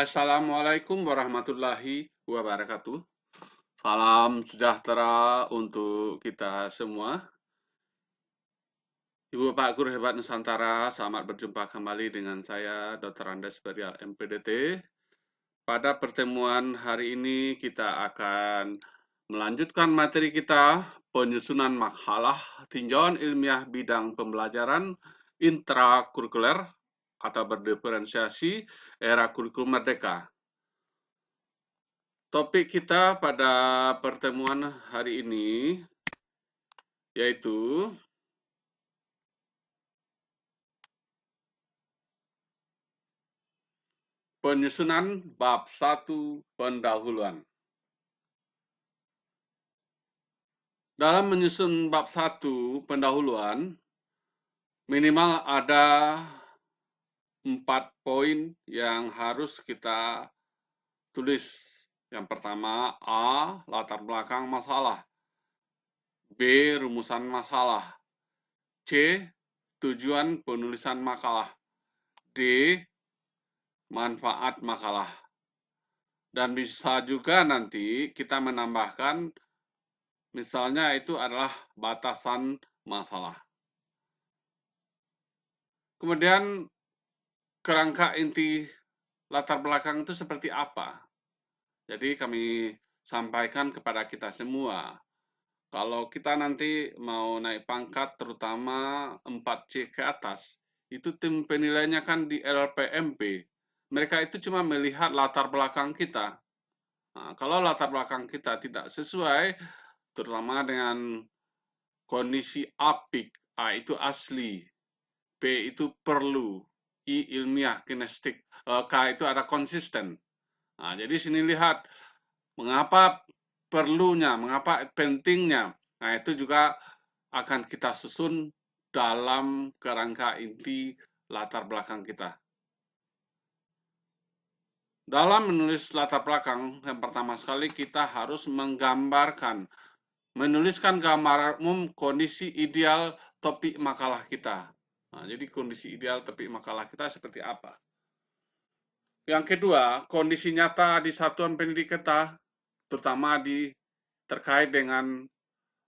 Assalamualaikum warahmatullahi wabarakatuh. Salam sejahtera untuk kita semua. Ibu Bapak Guru Hebat Nusantara, selamat berjumpa kembali dengan saya, Dr. Andes Berial, MPDT. Pada pertemuan hari ini kita akan melanjutkan materi kita, penyusunan makalah tinjauan ilmiah bidang pembelajaran intrakurikuler atau berdiferensiasi era kurikulum merdeka. Topik kita pada pertemuan hari ini yaitu penyusunan bab 1 pendahuluan. Dalam menyusun bab 1 pendahuluan, minimal ada 4 poin yang harus kita tulis. Yang pertama, A. Latar belakang masalah. B. Rumusan masalah. C. Tujuan penulisan makalah. D. Manfaat makalah. Dan bisa juga nanti kita menambahkan, misalnya itu adalah batasan masalah. Kemudian kerangka inti latar belakang itu seperti apa? Jadi kami sampaikan kepada kita semua, kalau kita nanti mau naik pangkat terutama 4C ke atas, itu tim penilainya kan di LPMP. Mereka itu cuma melihat latar belakang kita. Nah, kalau latar belakang kita tidak sesuai, terutama dengan kondisi apik, A itu asli, P itu perlu, I ilmiah, kinestik, K itu ada konsisten. Nah, jadi sini lihat mengapa perlunya, mengapa pentingnya. Nah, itu juga akan kita susun dalam kerangka inti latar belakang kita. Dalam menulis latar belakang, yang pertama sekali kita harus menggambarkan, menuliskan gambar umum kondisi ideal topik makalah kita. Nah, jadi kondisi ideal topik makalah kita seperti apa? Yang kedua, kondisi nyata di satuan pendidik kita, terutama terkait dengan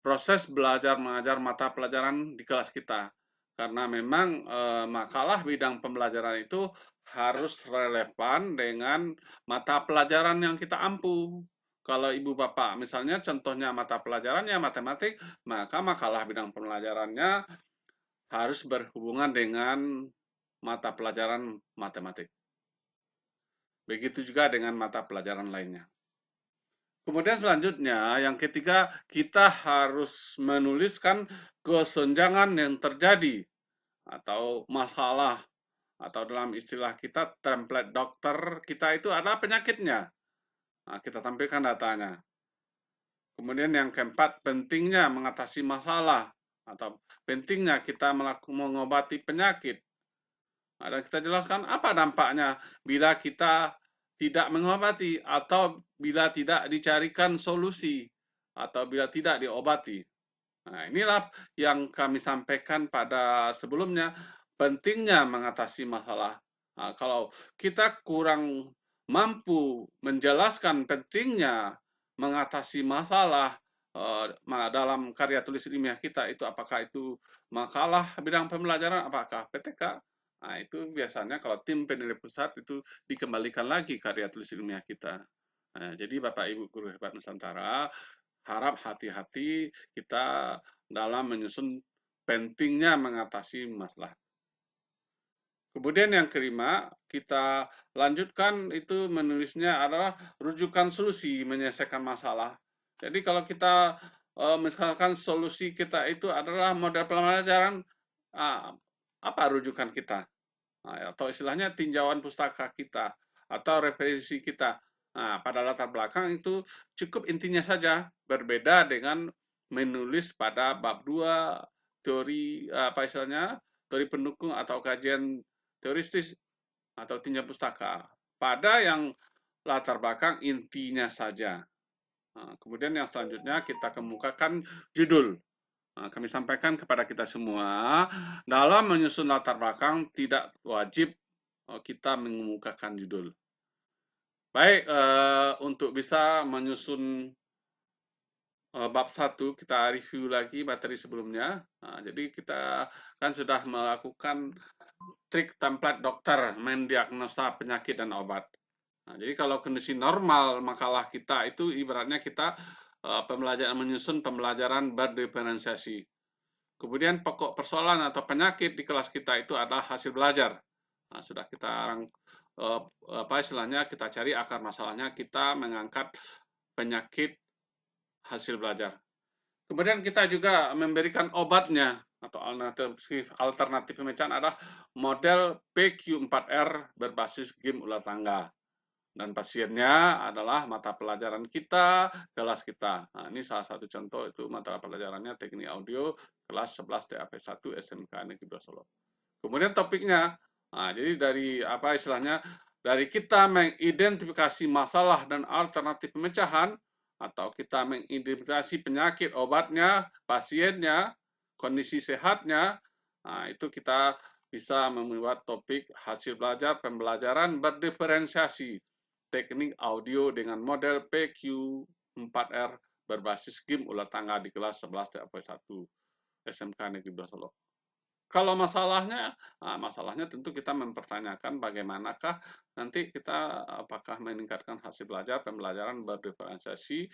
proses belajar mengajar mata pelajaran di kelas kita. Karena memang makalah bidang pembelajaran itu harus relevan dengan mata pelajaran yang kita ampu. Kalau ibu bapak, misalnya contohnya mata pelajarannya matematik, maka makalah bidang pembelajarannya harus berhubungan dengan mata pelajaran matematik. Begitu juga dengan mata pelajaran lainnya. Kemudian selanjutnya, yang ketiga, kita harus menuliskan kesenjangan yang terjadi atau masalah, atau dalam istilah kita template dokter kita itu ada penyakitnya. Nah, kita tampilkan datanya. Kemudian yang keempat, pentingnya mengatasi masalah atau pentingnya kita mengobati penyakit. Nah, dan kita jelaskan apa dampaknya bila kita tidak mengobati atau bila tidak dicarikan solusi atau bila tidak diobati. Nah, inilah yang kami sampaikan pada sebelumnya, pentingnya mengatasi masalah. Nah, kalau kita kurang mampu menjelaskan pentingnya mengatasi masalah dalam karya tulis ilmiah kita, itu apakah itu makalah bidang pembelajaran, apakah PTK, nah itu biasanya kalau tim penilai pusat itu dikembalikan lagi karya tulis ilmiah kita. Nah, jadi Bapak Ibu Guru Hebat Nusantara, harap hati-hati kita dalam menyusun pentingnya mengatasi masalah. Kemudian yang kelima, kita lanjutkan itu menulisnya adalah rujukan solusi menyelesaikan masalah. Jadi kalau kita misalkan solusi kita itu adalah model pembelajaran, apa rujukan kita? Nah, atau istilahnya tinjauan pustaka kita atau referensi kita. Nah, pada latar belakang itu cukup intinya saja, berbeda dengan menulis pada bab 2 teori apa istilahnya, teori pendukung atau kajian teoristis atau tinjauan pustaka. Pada yang latar belakang intinya saja. Nah, kemudian yang selanjutnya kita kemukakan judul. Nah, kami sampaikan kepada kita semua, dalam menyusun latar belakang tidak wajib kita mengemukakan judul. Baik, untuk bisa menyusun bab 1 kita review lagi materi sebelumnya. Nah, jadi kita kan sudah melakukan trik template dokter mendiagnosa penyakit dan obat. Nah, jadi kalau kondisi normal makalah kita itu ibaratnya kita pembelajaran menyusun pembelajaran berdiferensiasi. Kemudian pokok persoalan atau penyakit di kelas kita itu adalah hasil belajar. Nah, sudah kita apa istilahnya kita cari akar masalahnya, kita mengangkat penyakit hasil belajar. Kemudian kita juga memberikan obatnya atau alternatif pemecahan adalah model PQ4R berbasis game ular tangga. Dan pasiennya adalah mata pelajaran kita, kelas kita. Nah, ini salah satu contoh itu mata pelajarannya teknik audio kelas 11 TAP1 SMK Negeri 2 Solo. Kemudian topiknya, nah, jadi dari apa istilahnya, dari kita mengidentifikasi masalah dan alternatif pemecahan, atau kita mengidentifikasi penyakit, obatnya, pasiennya, kondisi sehatnya, nah, itu kita bisa membuat topik hasil belajar pembelajaran berdiferensiasi teknik audio dengan model PQ4R berbasis game ular tangga di kelas 11 TAP1 SMK Negeri 2 Solo. Kalau masalahnya, masalahnya tentu kita mempertanyakan bagaimanakah nanti kita apakah meningkatkan hasil belajar pembelajaran berdiferensiasi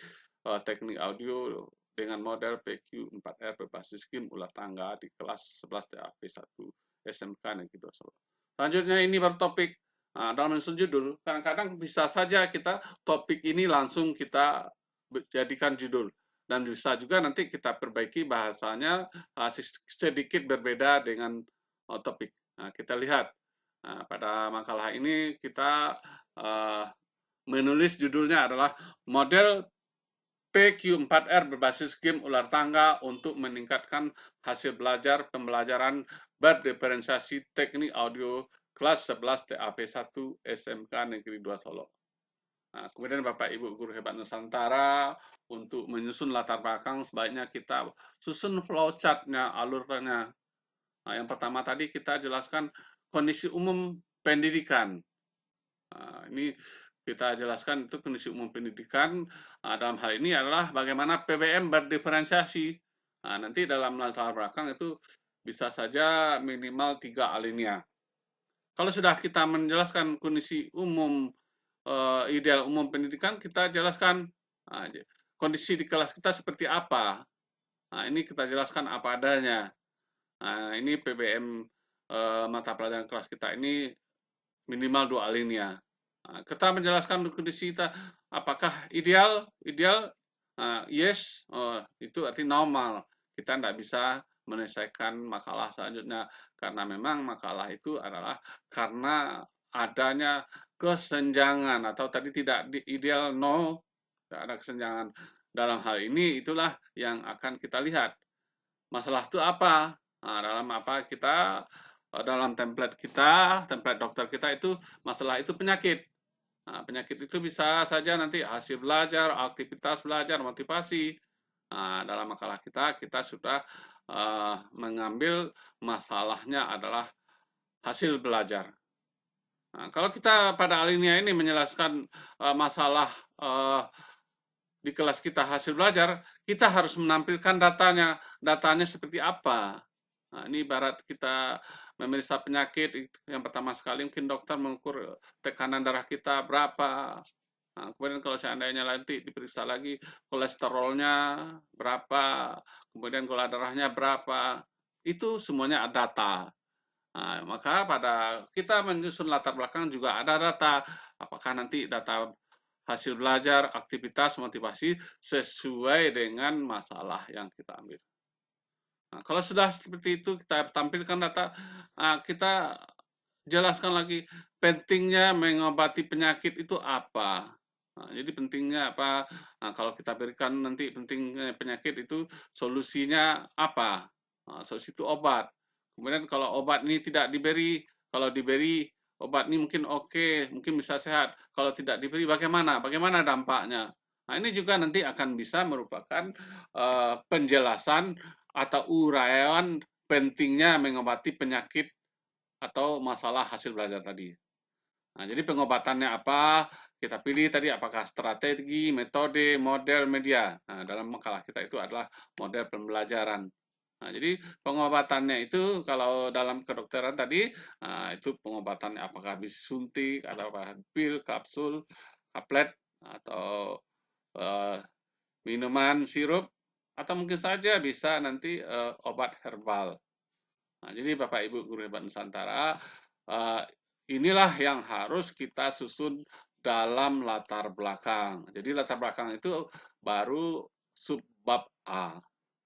teknik audio dengan model PQ4R berbasis game ular tangga di kelas 11 TAP1 SMK Negeri 2 Solo. Selanjutnya ini bertopik dalam menyusun judul, kadang-kadang bisa saja kita topik ini langsung kita jadikan judul. Dan bisa juga nanti kita perbaiki bahasanya sedikit berbeda dengan topik. Nah, kita lihat pada makalah ini kita menulis judulnya adalah model PQ4R berbasis game ular tangga untuk meningkatkan hasil belajar pembelajaran berdiferensiasi teknik audio kelas 11 TAP1 SMK Negeri 2 Solo. Nah, kemudian Bapak Ibu Guru Hebat Nusantara, untuk menyusun latar belakang sebaiknya kita susun flowchart-nya, alurnya. Nah, yang pertama tadi kita jelaskan kondisi umum pendidikan. Nah, ini kita jelaskan itu kondisi umum pendidikan. Nah, dalam hal ini adalah bagaimana PBM berdiferensiasi. Nah, nanti dalam latar belakang itu bisa saja minimal 3 alinea. Kalau sudah kita menjelaskan kondisi umum ideal umum pendidikan, kita jelaskan kondisi di kelas kita seperti apa. Nah, ini kita jelaskan apa adanya. Nah, ini PBM mata pelajaran kelas kita ini minimal 2 alinea. Nah, kita menjelaskan kondisi kita apakah ideal, yes, itu arti normal. Kita tidak bisa menyelesaikan makalah selanjutnya karena memang makalah itu adalah karena adanya kesenjangan atau tadi tidak ideal, no, tidak ada kesenjangan. Dalam hal ini itulah yang akan kita lihat. Masalah itu apa? Nah, dalam apa kita dalam template kita, template dokter kita itu masalah itu penyakit. Nah, penyakit itu bisa saja nanti hasil belajar, aktivitas belajar, motivasi. Nah, dalam makalah kita sudah mengambil masalahnya adalah hasil belajar. Nah, kalau kita pada alinea ini menjelaskan masalah di kelas kita hasil belajar, kita harus menampilkan datanya. Datanya seperti apa? Nah, ini ibarat kita memeriksa penyakit, yang pertama sekali mungkin dokter mengukur tekanan darah kita berapa. Nah, kemudian kalau seandainya nanti diperiksa lagi kolesterolnya berapa, kemudian gula darahnya berapa, itu semuanya ada data. Nah, maka pada kita menyusun latar belakang juga ada data, apakah nanti data hasil belajar, aktivitas, motivasi sesuai dengan masalah yang kita ambil. Nah, kalau sudah seperti itu kita tampilkan data, kita jelaskan lagi pentingnya mengobati penyakit itu apa. Nah, jadi pentingnya apa? Nah, kalau kita berikan nanti pentingnya penyakit itu solusinya apa? Nah, solusi itu obat. Kemudian kalau obat ini tidak diberi, kalau diberi obat ini mungkin oke, mungkin bisa sehat. Kalau tidak diberi bagaimana? Bagaimana dampaknya? Nah, ini juga nanti akan bisa merupakan penjelasan atau uraian pentingnya mengobati penyakit atau masalah hasil belajar tadi. Nah, jadi pengobatannya apa? kita pilih tadi apakah strategi, metode, model, media. Nah, dalam makalah kita itu adalah model pembelajaran. Nah, jadi pengobatannya itu kalau dalam kedokteran tadi, itu pengobatannya apakah bisa suntik, atau apa pil, kapsul, tablet, atau minuman, sirup, atau mungkin saja bisa nanti obat herbal. Nah, jadi Bapak Ibu Guru Hebat Nusantara, inilah yang harus kita susun dalam latar belakang. Jadi latar belakang itu baru subbab A.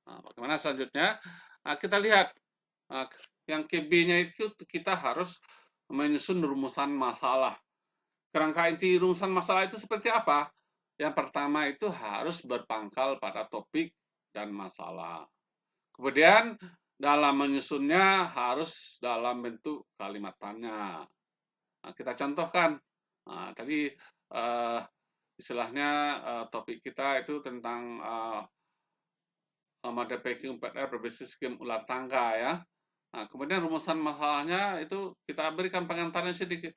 Nah, bagaimana selanjutnya? Nah, kita lihat yang KB-nya itu kita harus menyusun rumusan masalah. Kerangka inti rumusan masalah itu seperti apa? Yang pertama itu harus berpangkal pada topik dan masalah. Kemudian dalam menyusunnya harus dalam bentuk kalimat tanya. Nah, kita contohkan. Nah, tadi istilahnya topik kita itu tentang model packing 4R berbasis game ular tangga ya. Nah, kemudian rumusan masalahnya itu kita berikan pengantarnya sedikit.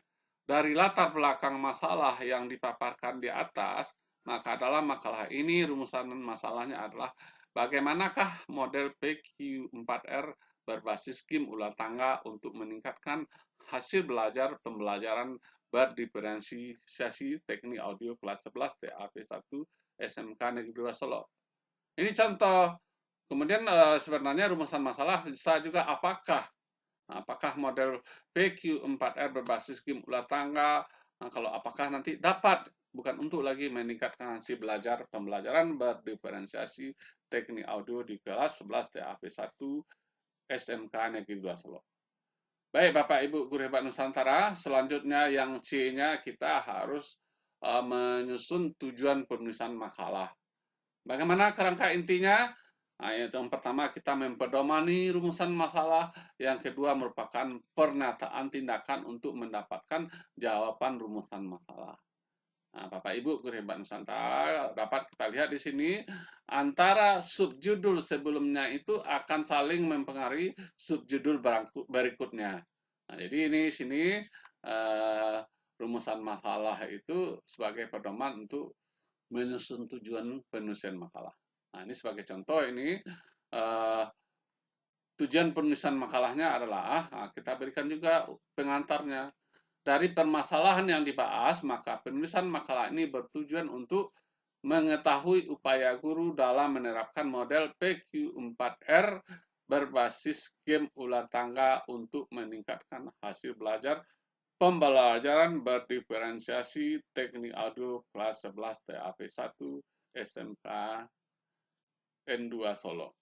Dari latar belakang masalah yang dipaparkan di atas, maka dalam makalah ini rumusan masalahnya adalah bagaimanakah model PQ4R berbasis game ular tangga untuk meningkatkan hasil belajar pembelajaran berdiferensiasi teknik audio kelas 11 TAP1 SMK Negeri 2 Solo. Ini contoh. Kemudian sebenarnya rumusan masalah bisa juga apakah model PQ4R berbasis game ular tangga, kalau apakah nanti dapat, bukan untuk lagi meningkatkan hasil belajar pembelajaran berdiferensiasi teknik audio di kelas 11 TAP1 SMK Negeri 2 Solo. Baik Bapak Ibu Guru Hebat Nusantara, selanjutnya yang C-nya kita harus menyusun tujuan penulisan makalah. Bagaimana kerangka intinya? Nah, yang pertama kita mempedomani rumusan masalah, yang kedua merupakan pernyataan tindakan untuk mendapatkan jawaban rumusan masalah. Nah, Bapak Ibu Guru Hebat Nusantara, dapat kita lihat di sini antara subjudul sebelumnya itu akan saling mempengaruhi subjudul berikutnya. Nah, jadi ini sini rumusan masalah itu sebagai pedoman untuk menyusun tujuan penulisan makalah. Nah, ini sebagai contoh ini tujuan penulisan makalahnya adalah kita berikan juga pengantarnya. Dari permasalahan yang dibahas, maka penulisan makalah ini bertujuan untuk mengetahui upaya guru dalam menerapkan model PQ4R berbasis game ular tangga untuk meningkatkan hasil belajar pembelajaran berdiferensiasi teknik audio kelas 11 TAP1 SMK N2 Solo.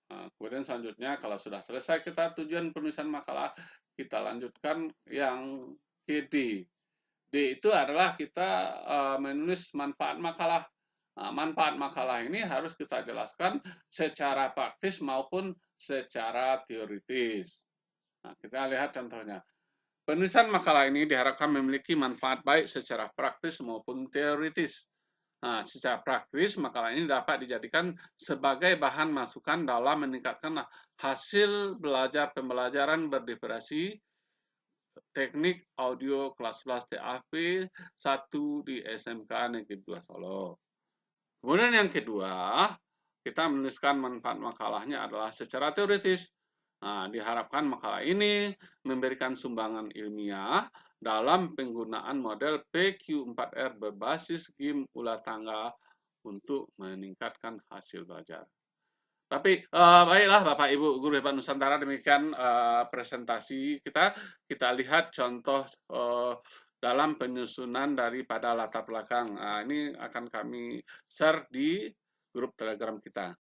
Nah, kemudian selanjutnya kalau sudah selesai kita tujuan penulisan makalah, kita lanjutkan yang D. D itu adalah kita menulis manfaat makalah. Nah, manfaat makalah ini harus kita jelaskan secara praktis maupun secara teoritis. Nah, kita lihat contohnya. Penulisan makalah ini diharapkan memiliki manfaat baik secara praktis maupun teoritis. Nah, secara praktis, makalah ini dapat dijadikan sebagai bahan masukan dalam meningkatkan hasil belajar pembelajaran berdiferensiasi teknik audio kelas 11 TAP 1 di SMK Negeri 2 Solo. Kemudian yang kedua, kita menuliskan manfaat makalahnya adalah secara teoritis. Nah, diharapkan makalah ini memberikan sumbangan ilmiah dalam penggunaan model PQ4R berbasis game ular tangga untuk meningkatkan hasil belajar. Tapi baiklah Bapak Ibu Guru Hebat Nusantara, demikian presentasi kita. Kita lihat contoh dalam penyusunan daripada latar belakang. Nah, ini akan kami share di grup Telegram kita.